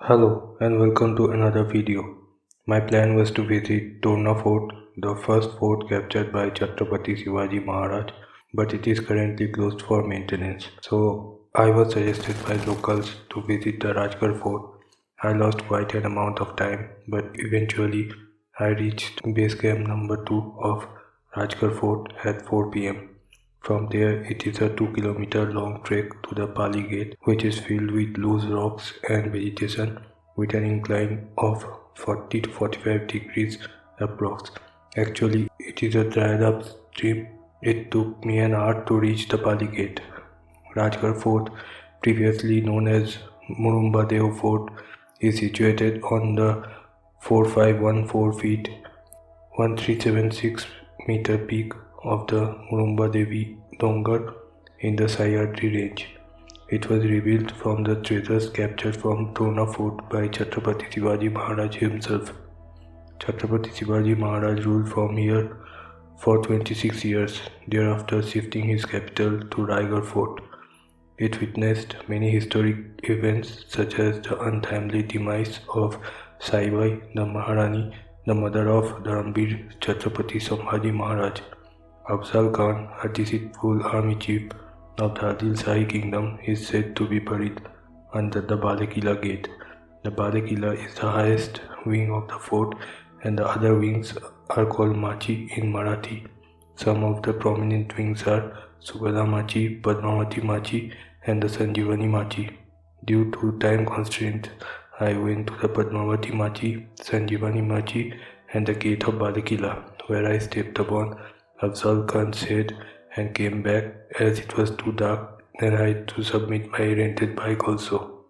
Hello and welcome to another video. My plan was to visit Torna Fort, the first fort captured by Chatrapati Shivaji Maharaj, but it is currently closed for maintenance. So I was suggested by locals to visit the Rajgad fort. I lost quite an amount of time, but eventually I reached base camp number 2 of Rajgad fort at 4 p.m. From there, it is a 2 kilometer long trek to the Pali gate, which is filled with loose rocks and vegetation with an incline of 40 to 45 degrees approx. Actually, it is a dried up stream. It took me an hour to reach the Pali gate. Rajgad Fort, previously known as Murumbadeo Fort, is situated on the 4514 feet 1376 meter peak of the Murumbadevi dongar in the Sahyadri range. It was rebuilt from the treasures captured from Torna fort by Chatrapati Shivaji Maharaj himself. Chatrapati Shivaji Maharaj ruled from here for 26 years, thereafter shifting his capital to Raigad fort. It witnessed many historic events such as the untimely demise of Saibai, the Maharani, the mother of Dharamveer Chatrapati Shivaji Maharaj. Afzal Khan, a deceitful army chief of the Adil Shahi kingdom, is said to be buried under the Balekila gate. The Balekila is the highest wing of the fort, and the other wings are called Machi in Marathi. Some of the prominent wings are Sugala Machi, Padmavati Machi, and the Sanjivani Machi. Due to time constraints, I went to the Padmavati Machi, Sanjivani Machi, and the gate of Balekila, where I stepped upon Afzal Khan's head and came back as it was too dark and I had to submit my rented bike also.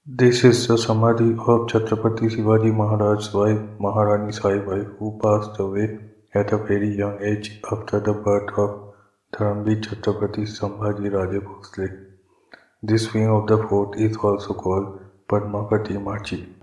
This is the Samadhi of Chatrapati Shivaji Maharaj's wife Maharani Sahibai, who passed away at a very young age after the birth of Dharamveer Chhatrapati Sambhaji Raje Bhosle. This wing of the fort is also called Padmavati Machi.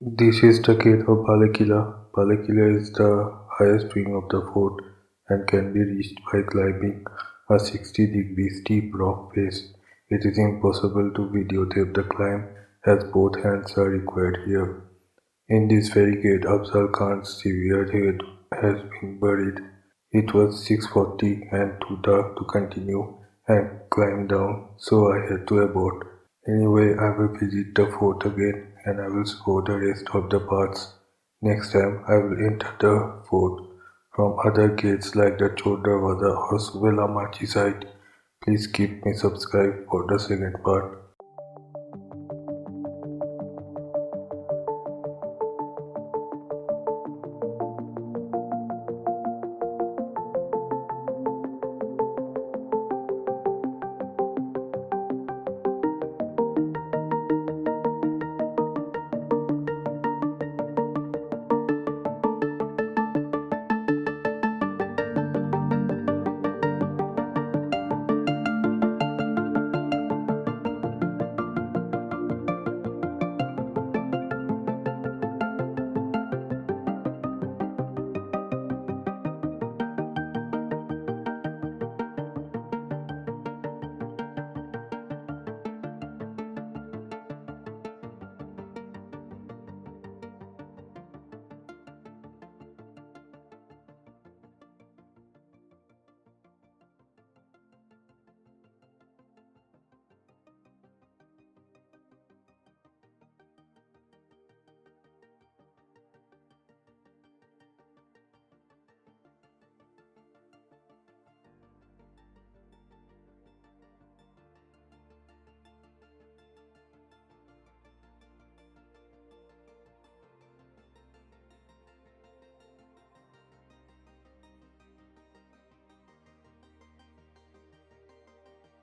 This is the gate of Balakila. Balakila is the highest wing of the fort and can be reached by climbing a 60-degree steep rock face. It is impossible to videotape the climb as both hands are required here. In this very gate, Afzal Khan's severed head has been buried. It was 6:40 and too dark to continue and climb down, so I had to abort. Anyway, I will visit the fort again and I will show the rest of the parts. Next time, I will enter the fort from other gates like the Chodravada or Suvelamachi side. Please keep me subscribed for the second part.